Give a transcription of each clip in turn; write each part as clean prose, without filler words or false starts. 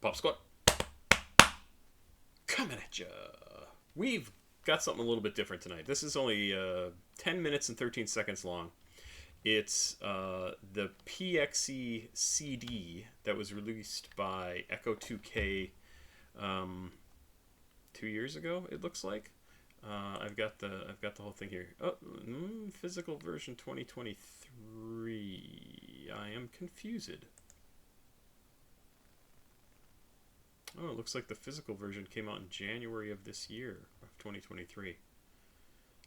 Pop Squat coming at ya. We've got something a little bit different tonight. This is only 10 minutes and 13 seconds long. It's the PXE CD that was released by Ecco2k 2 years ago. It looks like. I've got the whole thing here. Oh, physical version 2023. I am confused. Oh, it looks like the physical version came out in January of this year, of 2023.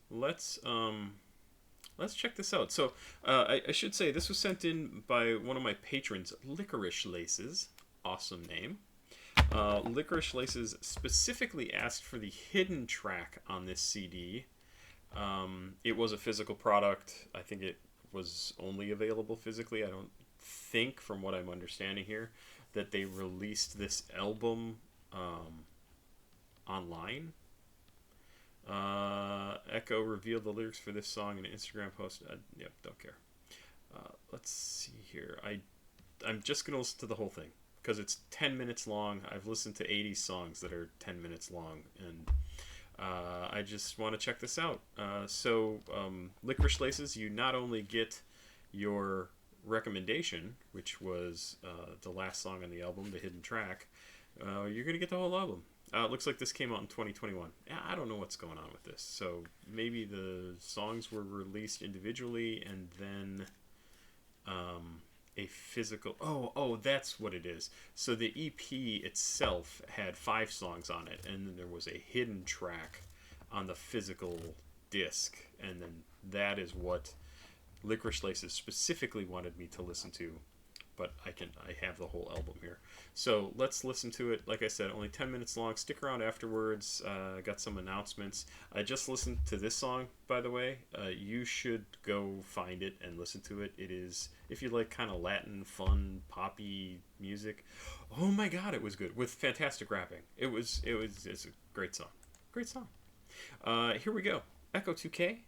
Let's check this out. So I should say this was sent in by one of my patrons, Licorice Laces. Awesome name. Licorice Laces specifically asked for the hidden track on this CD. It was a physical product. I think it was only available physically. I don't think, from what I'm understanding here, that they released this album online. Echo revealed the lyrics for this song in an Instagram post. Yep, don't care. Let's see here. I'm just going to listen to the whole thing because it's 10 minutes long. I've listened to 80 songs that are 10 minutes long, and I just want to check this out. So, Licorice Laces, you not only get your recommendation, which was the last song on the album, the hidden track, you're going to get the whole album. It looks like this came out in 2021. I don't know what's going on with this. So maybe the songs were released individually and then a physical... Oh, that's what it is. So the EP itself had 5 songs on it, and then there was a hidden track on the physical disc, and then that is what Licorice Laces specifically wanted me to listen to, but I have the whole album here. So let's listen to it. Like I said, only 10 minutes long. Stick around afterwards. I got some announcements. I just listened to this song, by the way. You should go find it and listen to it. It is, if you like kind of Latin, fun, poppy music. Oh my God, it was good with fantastic rapping. It's a great song. Great song. Here we go. Ecco2k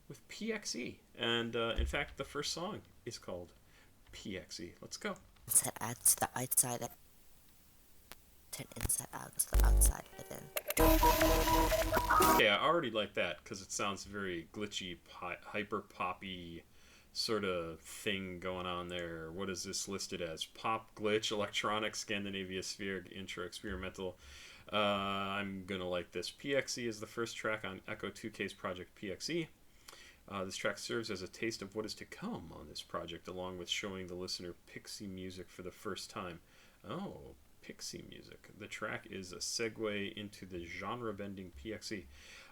with PXE. And in fact, the first song is called PXE. Let's go. Inside out to the outside. Turn inside out to the outside within. Okay, I already like that because it sounds very glitchy, hyper poppy sort of thing going on there. What is this listed as? Pop, glitch, electronic, Scandinavia sphere, intro, experimental. I'm gonna like this. PXE is the first track on Ecco2k's project PXE. This track serves as a taste of what is to come on this project, along with showing the listener Pixie music for the first time. Oh, Pixie music. The track is a segue into the genre-bending PXE.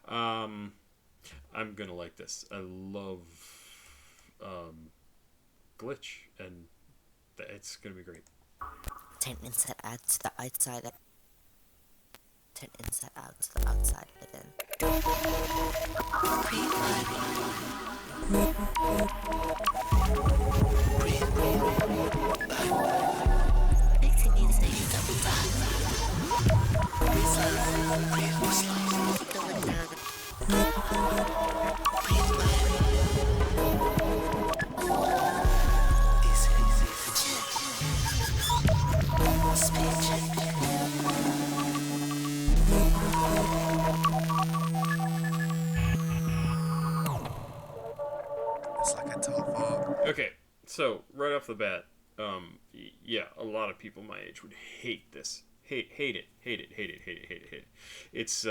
I'm going to like this. I love glitch, and it's going to be great. Turn inside out to the outside. Turn inside out to the outside within. Okay, so right off the bat, yeah, a lot of people my age would hate this. Hate it. It's,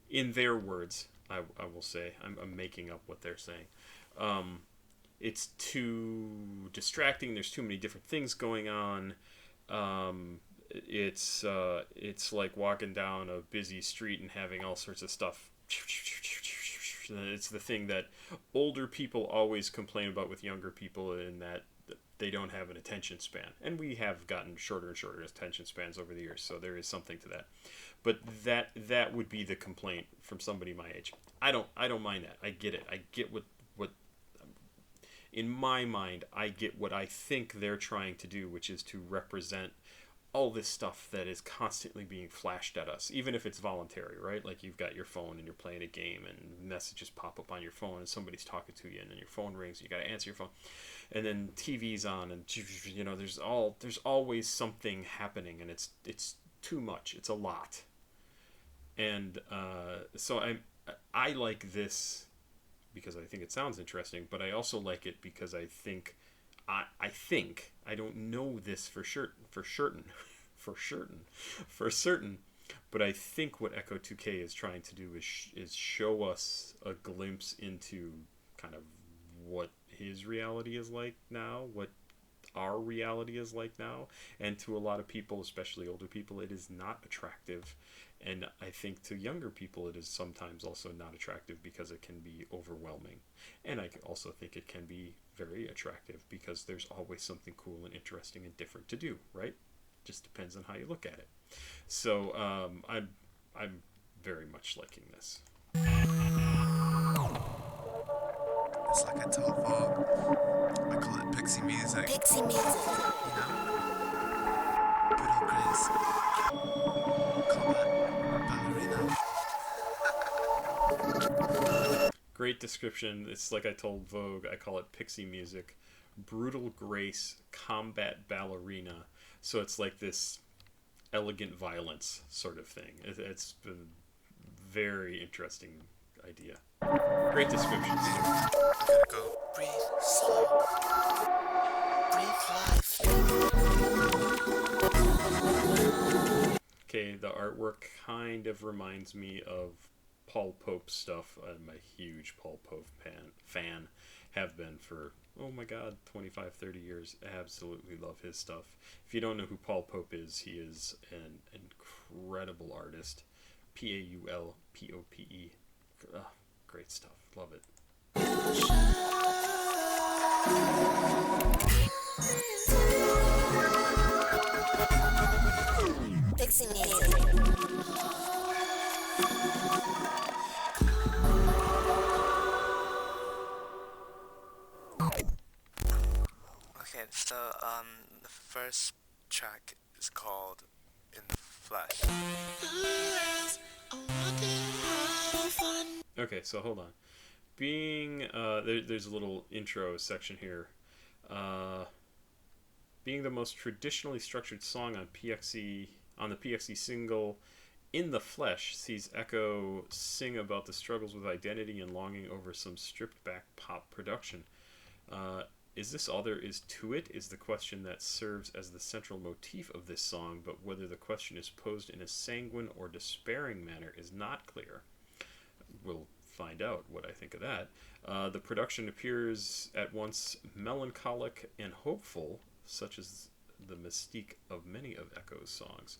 in their words, I will say, I'm making up what they're saying. It's too distracting. There's too many different things going on. It's like walking down a busy street and having all sorts of stuff. It's the thing that older people always complain about with younger people, in that they don't have an attention span, and we have gotten shorter and shorter attention spans over the years, so there is something to that. But that would be the complaint from somebody my age. I don't mind that. I get it. I get what in my mind, I get what I think they're trying to do, which is to represent all this stuff that is constantly being flashed at us, even if it's voluntary, right? Like you've got your phone and you're playing a game and messages pop up on your phone and somebody's talking to you and then your phone rings and you got to answer your phone, and then TV's on and there's always something happening, and it's too much. It's a lot, and so I like this because I think it sounds interesting, but I also like it because I think I don't know this for certain, but I think what Ecco2k is trying to do is show us a glimpse into kind of what his reality is like now, what our reality is like now, and to a lot of people, especially older people, it is not attractive. And I think to younger people it is sometimes also not attractive because it can be overwhelming. And I also think it can be very attractive because there's always something cool and interesting and different to do, right? Just depends on how you look at it. So I'm very much liking this. It's like I told Vogue, I call it pixie music. Pixie music. You know? Good old Grace. Call that ballerina. Great description. It's like I told Vogue, I call it pixie music. Brutal grace, combat ballerina. So it's like this elegant violence sort of thing. It's a very interesting idea. Great description. I gotta go. Breathe slow. Breathe life. Okay, the artwork kind of reminds me of Paul Pope stuff. I'm a huge Paul Pope fan. Have been for, oh my god, 25, 30 years. Absolutely love his stuff. If you don't know who Paul Pope is, he is an incredible artist. Paulpope. Great stuff. Love it. Pixie music. Okay, so the first track is called In the Flesh. Okay, so hold on. There's a little intro section here. Being the most traditionally structured song on PXE on the PXE single "In the Flesh" sees Ecco sing about the struggles with identity and longing over some stripped-back pop production. Is this all there is to it? Is the question that serves as the central motif of this song, but whether the question is posed in a sanguine or despairing manner is not clear. We'll find out what I think of that. The production appears at once melancholic and hopeful, such as the mystique of many of Ecco's songs.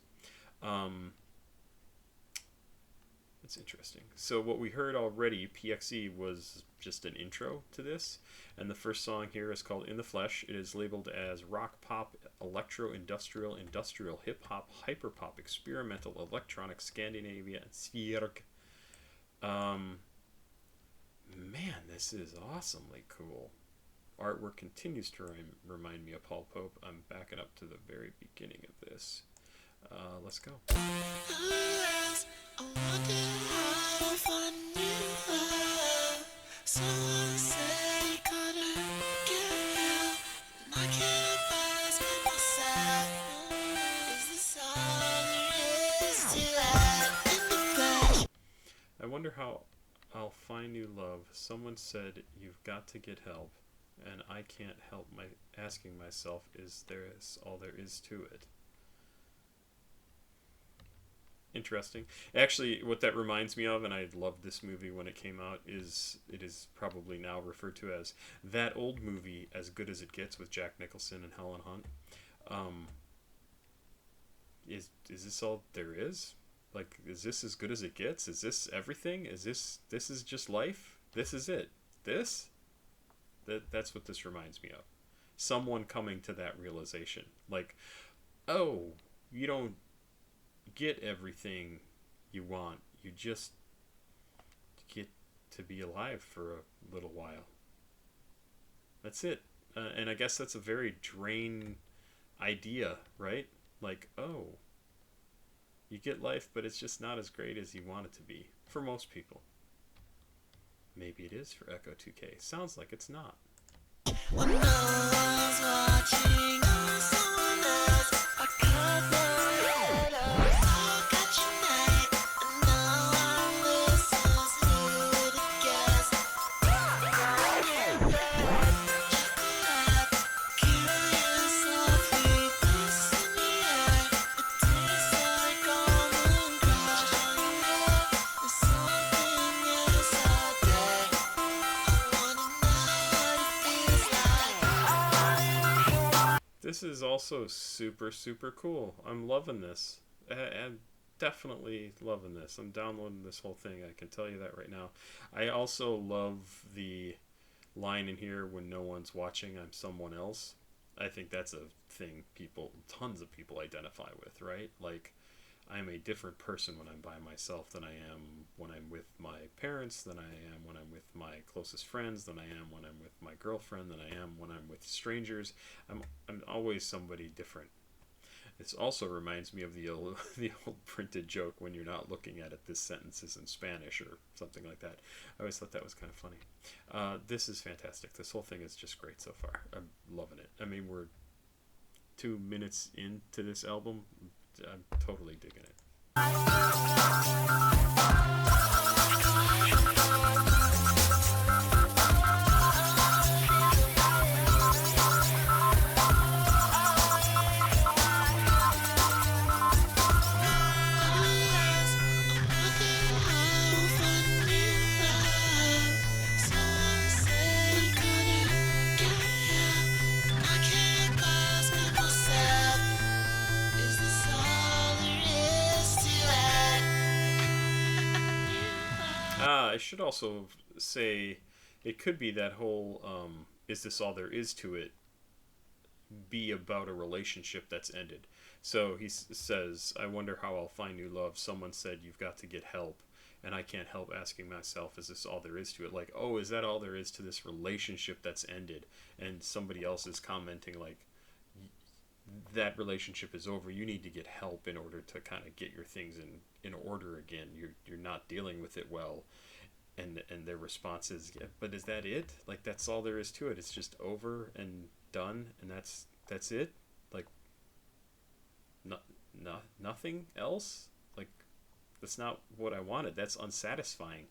It's interesting. So what we heard already, PXE, was just an intro to this, and the first song here is called In the Flesh. It is labeled as rock pop, electro-industrial, industrial hip-hop, hyperpop, experimental, electronic, Scandinavia, and Svirk. Man, this is awesomely cool. Artwork continues to remind me of Paul Pope. I'm backing up to the very beginning of this. Let's go. I wonder how I'll find new love. Someone said you've got to get help, and I can't help asking myself, is this all there is to it? Interesting. Actually, what that reminds me of, and I loved this movie when it came out, is it is probably now referred to as that old movie, As Good as It Gets, with Jack Nicholson and Helen Hunt. Is this all there is? Like, is this as good as it gets? Is this everything? Is this is just life? This is it? That's what this reminds me of. Someone coming to that realization. Like, oh, you don't get everything you want. You just get to be alive for a little while. That's it. And I guess that's a very Drain idea, right? Like, oh, you get life, but it's just not as great as you want it to be for most people. Maybe it is for Ecco2k. Sounds like it's not. When no one's watching, someone else, I cut my head off. I'll catch you night, and now I'm whistles here to guess. Chocolate, curious, softly, dust in the air. It tastes like almond crush on your hair. There's something else out there. I wanna know what it feels like. This is also super, super cool. I'm loving this. I'm definitely loving this. I'm downloading this whole thing. I can tell you that right now. I also love the line in here, when no one's watching, I'm someone else. I think that's a thing tons of people identify with, right? Like, I'm a different person when I'm by myself than I am when I'm with my parents, than I am when I'm with my closest friends, than I am when I'm with my girlfriend, than I am when I'm with strangers. I'm always somebody different. This also reminds me of the old printed joke, when you're not looking at it, this sentence is in Spanish or something like that. I always thought that was kind of funny. This is fantastic. This whole thing is just great so far. I'm loving it. I mean, we're 2 minutes into this album. I'm totally digging it. I should also say, it could be that whole is this all there is to it, be about a relationship that's ended. So he says, I wonder how I'll find new love. Someone said you've got to get help. And I can't help asking myself, is this all there is to it? Like, oh, is that all there is to this relationship that's ended? And somebody else is commenting like, that relationship is over. You need to get help in order to kind of get your things in order again. You're not dealing with it well. And their response is, yeah, but is that it? Like, that's all there is to it. It's just over and done, and that's it. Like, nothing else. Like, that's not what I wanted. That's unsatisfying.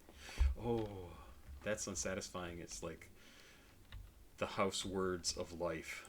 Oh, that's unsatisfying. It's like the house words of life.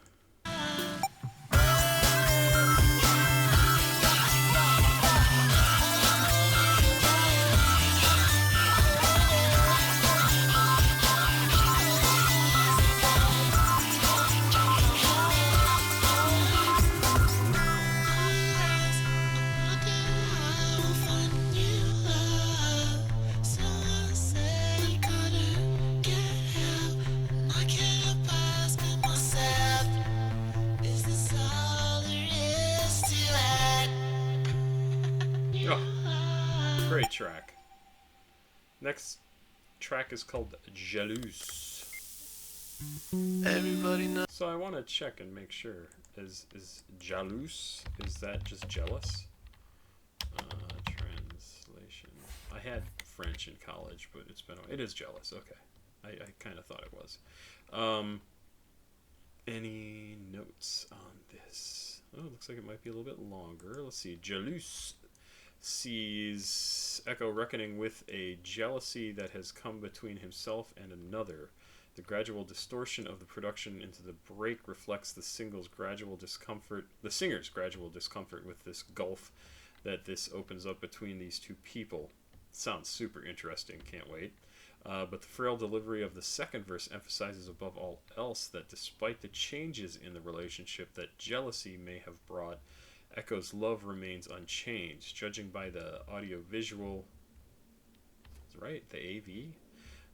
Great track. Next track is called Jalouse. Everybody knows. So I want to check and make sure. Is Jalouse, is that just jealous? Translation. I had French in college, but it is jealous. Okay. I kind of thought it was. Any notes on this? Oh, it looks like it might be a little bit longer. Let's see. Jalouse sees Ecco reckoning with a jealousy that has come between himself and another. The gradual distortion of the production into the break reflects the singer's gradual discomfort with this gulf that this opens up between these two people. Sounds super interesting, can't wait. But the frail delivery of the second verse emphasizes above all else that despite the changes in the relationship that jealousy may have brought, Ecco's love remains unchanged. Judging by the audiovisual, right, the AV,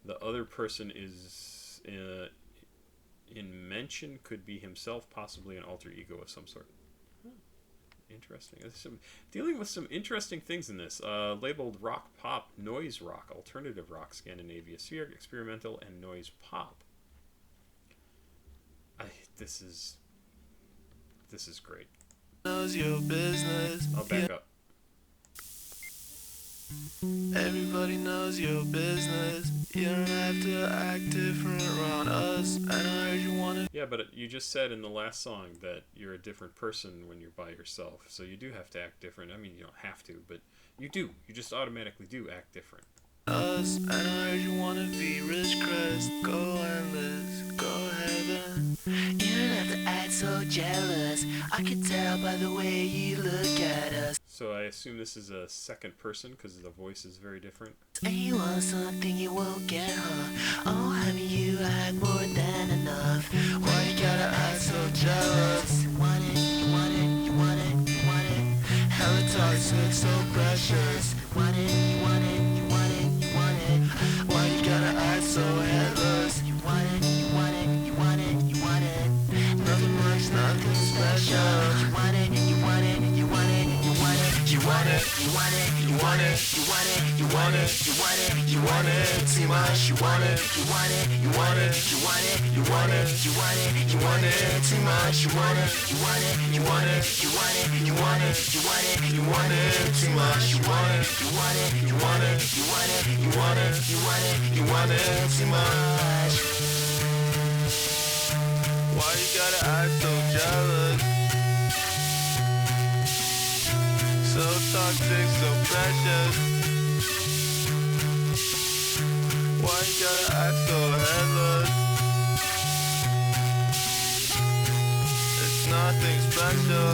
the other person is in mention could be himself, possibly an alter ego of some sort. Interesting. Dealing with some interesting things in this. Labeled rock, pop, noise rock, alternative rock, Scandinavia, sphere, experimental, and noise pop. This is great. Knows your business. I'll back up. Everybody knows your business. You don't have to act different around us. And I heard you wanna. Yeah, but you just said in the last song that you're a different person when you're by yourself. So you do have to act different. I mean, you don't have to, but you do. You just automatically do act different. Us, and I heard you wanna be rich, Chris. Go endless, go heaven. You don't have to act so jealous. I can tell by the way you look at us. So I assume this is a second person because the voice is very different. And you want something you won't get, huh? Oh, honey, you had more than enough. Why you gotta act so jealous? You want it, you want it, you want it, you want it. Hella toxic, so precious. You want it, you want it, you want it, you want it. Why you gotta act so headless? You want it, you want it, you want it, you want it. Nothing much, nothing special. You want it, you want it, you want it, you want it. You want it, You want it, you want it, you want it, you want it, you want it, you want it too much. You want it, you want it, you want it, you want it, you want it, you want it, you want it too much. You want it, you want it, you want it, you want it, you want it, you want it, you want it too much. You want it, you want it, you want it, you want it, you want it, you want it, you want it too much. Why you gotta act so jealous? So toxic, so precious. Why you gotta act so headless? It's nothing special.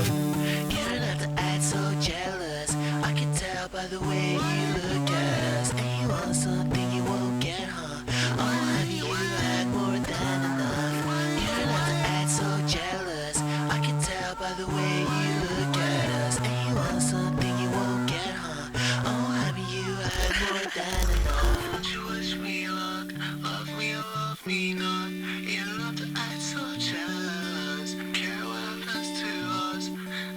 You don't have to act so jealous. I can tell by the way you look at us. And you want something you won't get, huh? Oh, honey, you had more than enough. You don't have to act so jealous. I can tell by the way you look at us. And you want something you won't get, huh? Oh, honey, you had more than enough. Don't you wish me luck? Love me not. You don't have to act so jealous. Care what happens to us.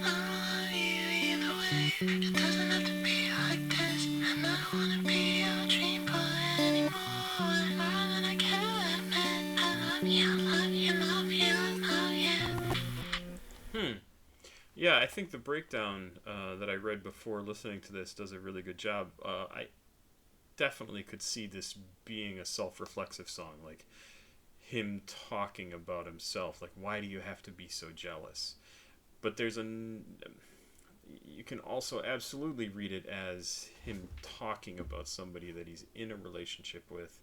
I want you either way. It doesn't have to be like this. And I don't wanna be your dream boy anymore. More than I can admit. I love you, love you, love you, love you. Yeah, I think the breakdown that I read before listening to this does a really good job. I definitely could see this being a self-reflexive song, like him talking about himself, like why do you have to be so jealous? But you can also absolutely read it as him talking about somebody that he's in a relationship with.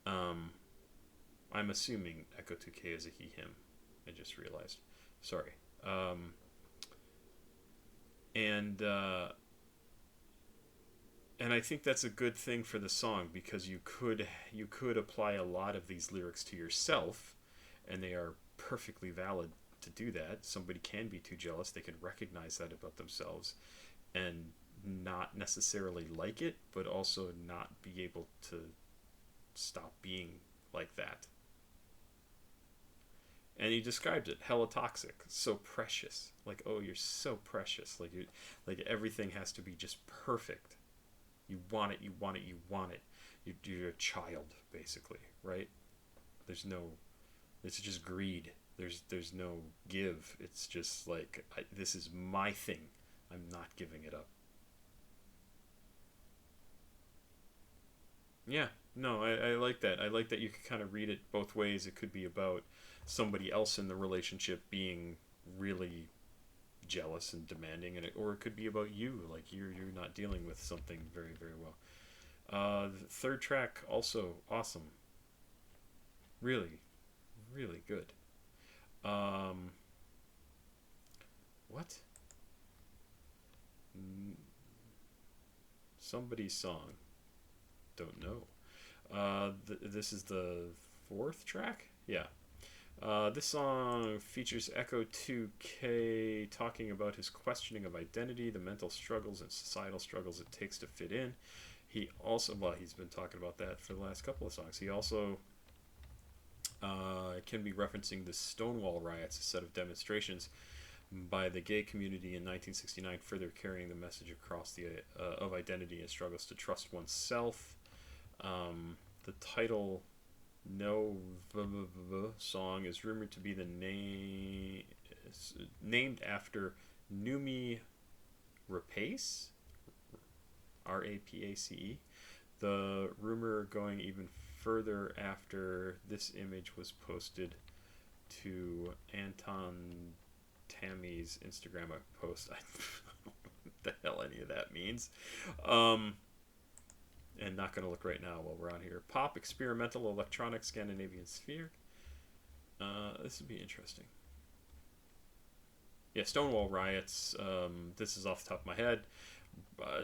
I'm assuming Ecco2k is a he/him. I just realized. Sorry. And I think that's a good thing for the song because you could apply a lot of these lyrics to yourself, and they are perfectly valid to do that. Somebody can be too jealous; they can recognize that about themselves, and not necessarily like it, but also not be able to stop being like that. And he describes it hella toxic, so precious. Like, oh, you're so precious. Like everything has to be just perfect. You want it, you want it, you want it. You're a child, basically, right? It's just greed. There's no give. It's just like, this is my thing. I'm not giving it up. Yeah, no, I like that. I like that you can kind of read it both ways. It could be about somebody else in the relationship being really jealous and demanding, or it could be about you, like you're not dealing with something very, very well. The third track also awesome, really, really good. What? Somebody's song. Don't know. This is the fourth track. Yeah. This song features Ecco2k talking about his questioning of identity, the mental struggles and societal struggles it takes to fit in. He also, he's been talking about that for the last couple of songs. He also can be referencing the Stonewall riots, a set of demonstrations by the gay community in 1969, further carrying the message across of identity and struggles to trust oneself. The title No song is rumored to be named after Numi Rapace, Rapace. The rumor going even further after this image was posted to Anton Tammy's Instagram post. I don't know what the hell any of that means. And not going to look right now while we're on here. Pop, experimental, electronic, Scandinavian sphere. This would be interesting. Yeah, Stonewall riots. This is off the top of my head.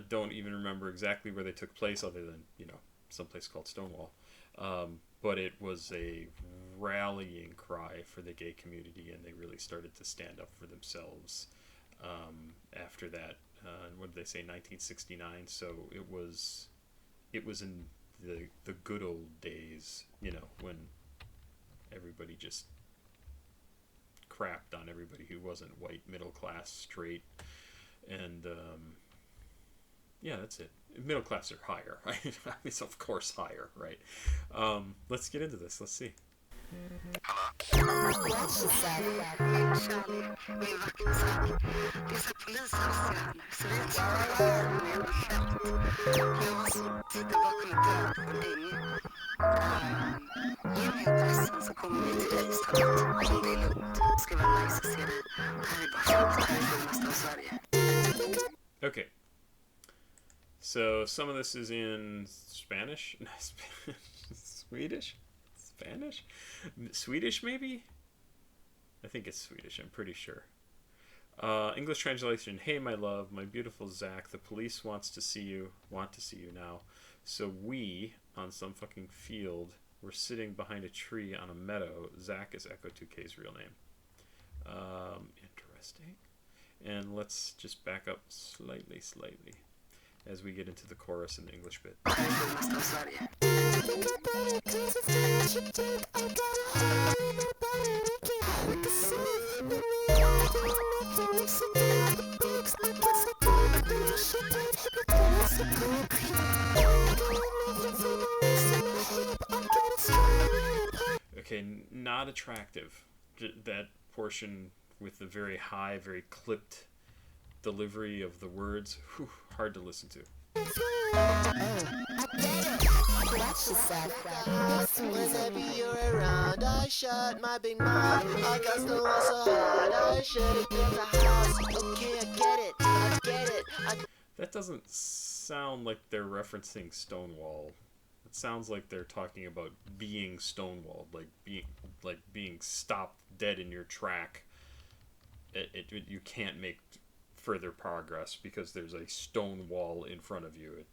Don't even remember exactly where they took place, other than, you know, someplace called Stonewall. But it was a rallying cry for the gay community, and they really started to stand up for themselves after that. What did they say? 1969. So it was in the good old days, you know, when everybody just crapped on everybody who wasn't white, middle class, straight, and yeah, that's it. Middle class are higher. I mean, of course, higher, right? Let's get into this. Let's see. Okay. So some of this is in Spanish? Swedish? Spanish? Swedish, maybe? I think it's Swedish, I'm pretty sure. English translation: Hey, my love, my beautiful Zach, the police want to see you now. So we, on some fucking field, were sitting behind a tree on a meadow. Zach is Ecco2k's real name. Interesting. And let's just back up slightly, as we get into the chorus and the English bit. Okay, not attractive. That portion with the very high, very clipped delivery of the words, whew, hard to listen to. Whenever you're around, I shut my big mouth. I got the wall so hard, I should build a house. Okay, I get it. That doesn't sound like they're referencing Stonewall. It sounds like they're talking about being stonewalled, like being stopped dead in your track. You can't make further progress because there's a stone wall in front of you.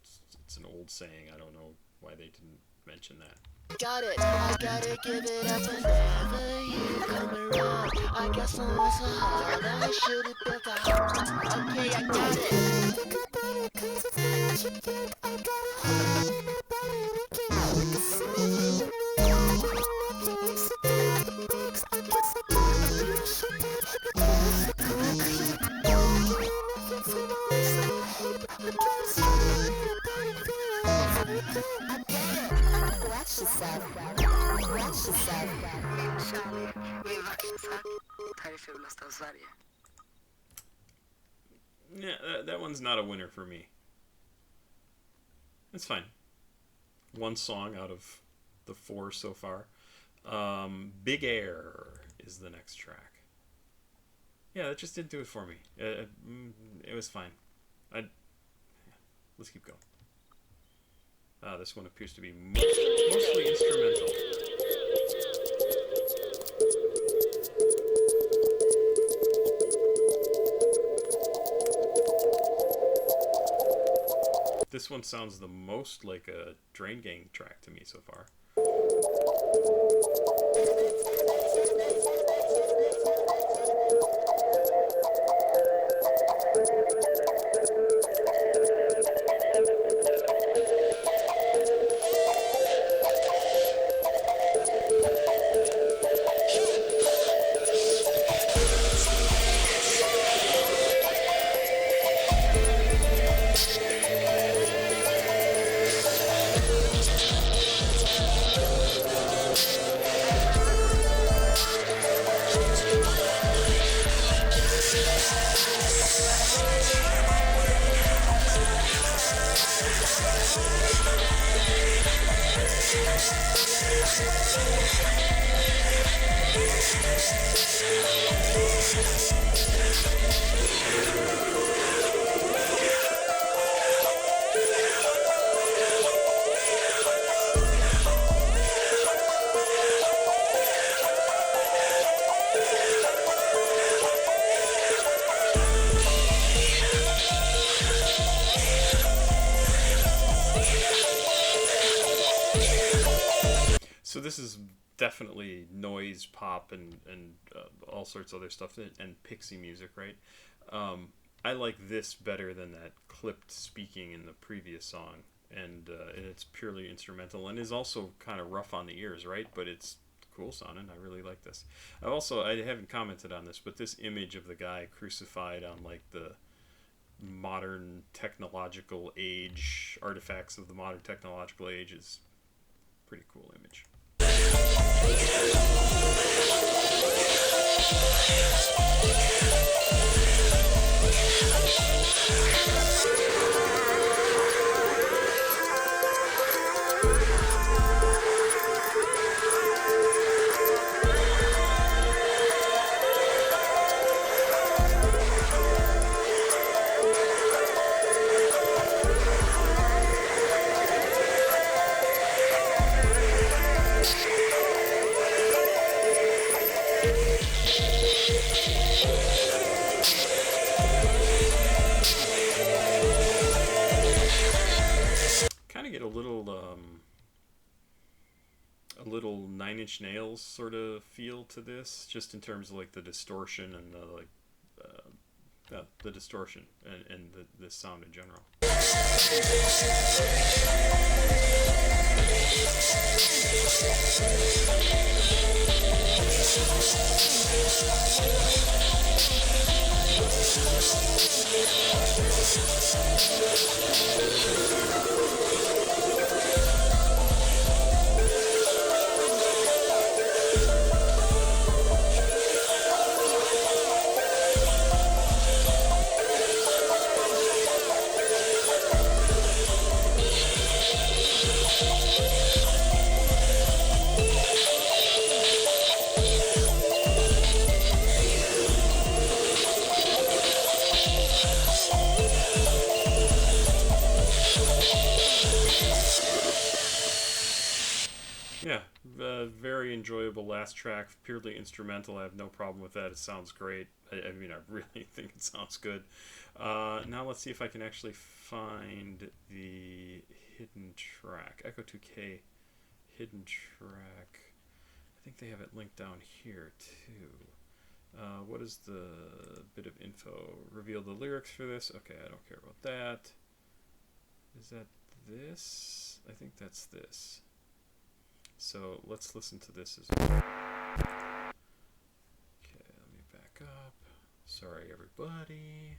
It's an old saying. I don't know why they didn't mention that. Got it, I gotta give it up whenever you come around. I got someone so hard, I should've built a house. Okay, I got it. Yeah, that one's not a winner for me. It's fine. One song out of the 4 so far. Big Air is the next track. Yeah, that just didn't do it for me. It was fine. Let's keep going. This one appears to be mostly instrumental. This one sounds the most like a Drain Gang track to me so far. So this is definitely noise pop and all sorts of other stuff and PXE music, right? I like this better than that clipped speaking in the previous song, and it's purely instrumental and is also kind of rough on the ears, right? But it's cool sounding. I really like this. I haven't commented on this, but this image of the guy crucified on like the modern technological age, artifacts of the modern technological age, is a pretty cool image. Kind of get a little Nine Inch Nails sort of feel to this, just in terms of like the distortion and the distortion and the sound in general. Yeah, very enjoyable last track, purely instrumental. I have no problem with that. It sounds great. I mean, I really think it sounds good. Now let's see if I can actually find the hidden track. Ecco2k hidden track. I think they have it linked down here too. What is the bit of info? Reveal the lyrics for this. Okay, I don't care about that. Is that this? I think that's this. So let's listen to this as well. Okay, let me back up. Sorry, everybody.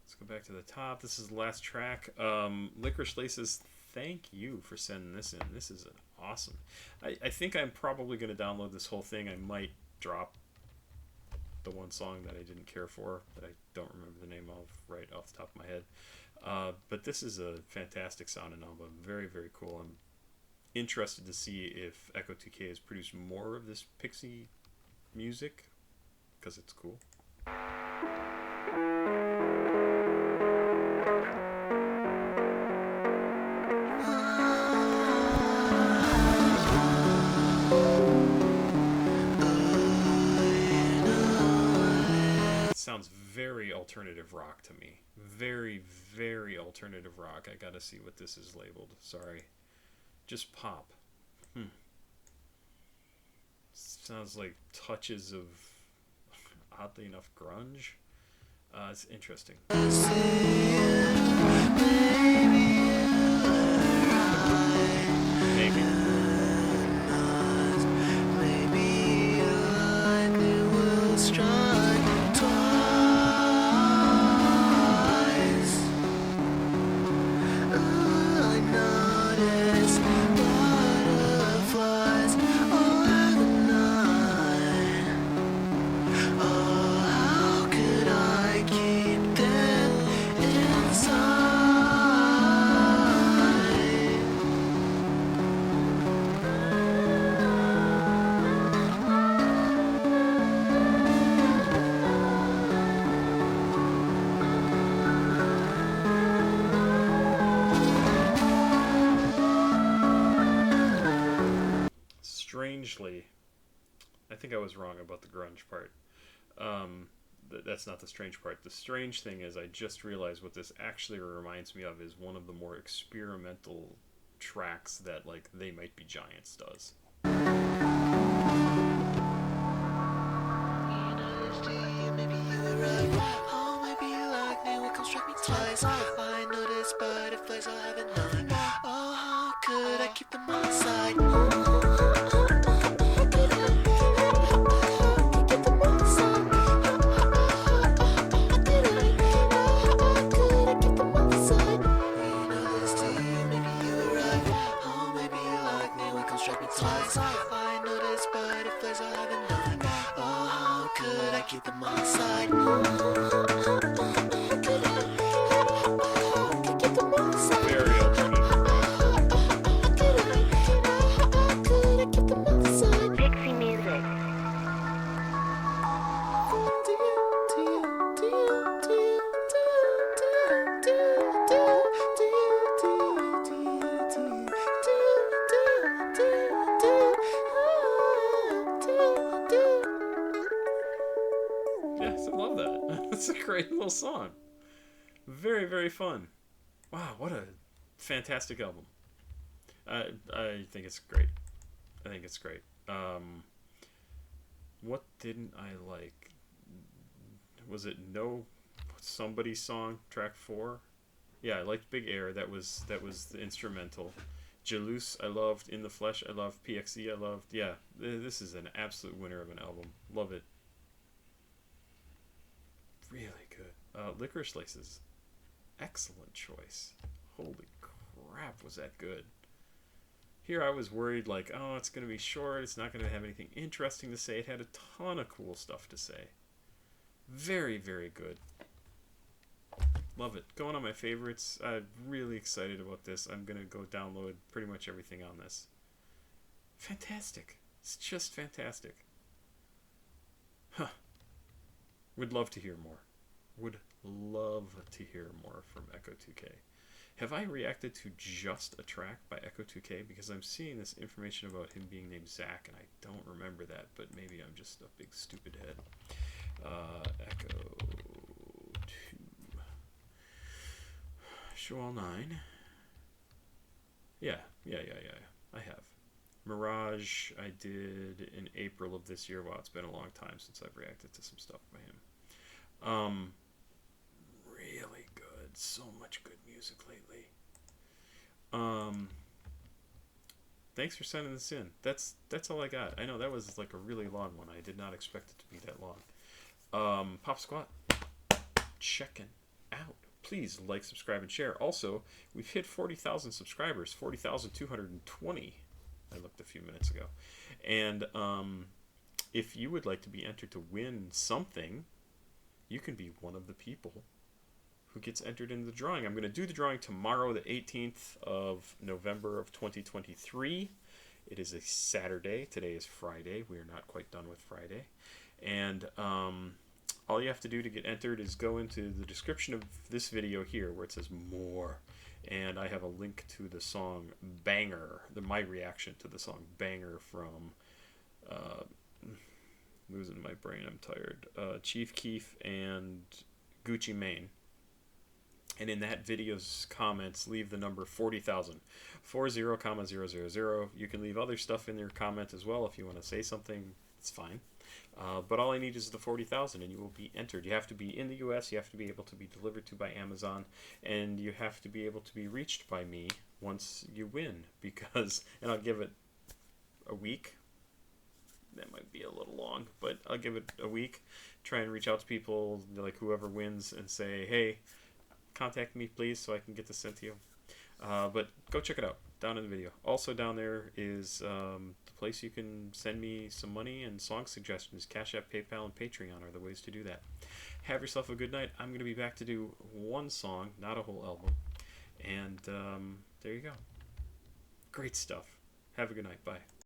Let's go back to the top. This is the last track. Licorice Laces, thank you for sending this in. This is awesome. I think I'm probably going to download this whole thing. I might drop the one song that I didn't care for, that I don't remember the name of right off the top of my head. But this is a fantastic sounding album. Very, very cool. I'm interested to see if Ecco2k has produced more of this PXE music, because it's cool. It sounds very alternative rock to me. Very, very alternative rock. I gotta see what this is labeled. Sorry. Just pop. Sounds like touches of, oddly enough, grunge. It's interesting. Maybe. strangely, I think I was wrong about the grunge part. That's not the strange part. The strange thing is I just realized what this actually reminds me of is one of the more experimental tracks that, like, They Might Be Giants does. I noticed butterflies all have a nine. Oh, how could I keep them on side? I noticed butterflies all have a nine. Oh, how could I keep them on side? Very alternative. PXE music. Yes, I love that. It's a great little song. Very, very fun. Wow, what a fantastic album. I think it's great. I think it's great. What didn't I like? Was it No Somebody song, track 4? Yeah, I liked Big Air. That was the instrumental. Jalouse, I loved. In the Flesh, I loved. PXE, I loved. Yeah, this is an absolute winner of an album. Love it. Really good. Licorice Laces, excellent choice. Holy crap, was that good. Here I was worried, like, oh, it's going to be short, it's not going to have anything interesting to say. It had a ton of cool stuff to say. Very, very good. Love it. Going on my favorites. I'm really excited about this. I'm going to go download pretty much everything on this. Fantastic. It's just fantastic. Huh. Would love to hear more. Would love to hear more from Ecco2k. Have I reacted to just a track by Ecco2k? Because I'm seeing this information about him being named Zach, and I don't remember that, but maybe I'm just a big stupid head. Ecco2. Show all 9. Yeah. I have. Mirage, I did in April of this year. Wow, it's been a long time since I've reacted to some stuff by him. Really good. So much good music lately. Thanks for sending this in. That's all I got. I know that was like a really long one. I did not expect it to be that long. Pop Squat, checking out. Please like, subscribe, and share. Also, we've hit 40,000 subscribers. 40,220. I looked a few minutes ago. And if you would like to be entered to win something, you can be one of the people who gets entered into the drawing. I'm going to do the drawing tomorrow, the 18th of November of 2023. It is a Saturday. Today is Friday. We are not quite done with Friday. And all you have to do to get entered is go into the description of this video here where it says more. And I have a link to the song Banger, my reaction to the song Banger from, losing my brain, I'm tired, Chief Keef and Gucci Mane. And in that video's comments, leave the number 40,000, 40,000. You can leave other stuff in your comment as well if you want to say something. It's fine. But all I need is the 40,000 and you will be entered. You have to be in the US, you have to be able to be delivered to by Amazon, and you have to be able to be reached by me once you win, because, and I'll give it a week. That might be a little long, but I'll give it a week. Try and reach out to people, like whoever wins, and say, hey, contact me please so I can get this sent to you. But go check it out down in the video. Also down there is the place you can send me some money and song suggestions. CashApp, PayPal, and Patreon are the ways to do that. Have yourself a good night. I'm going to be back to do one song, not a whole album. And there you go. Great stuff. Have a good night. Bye.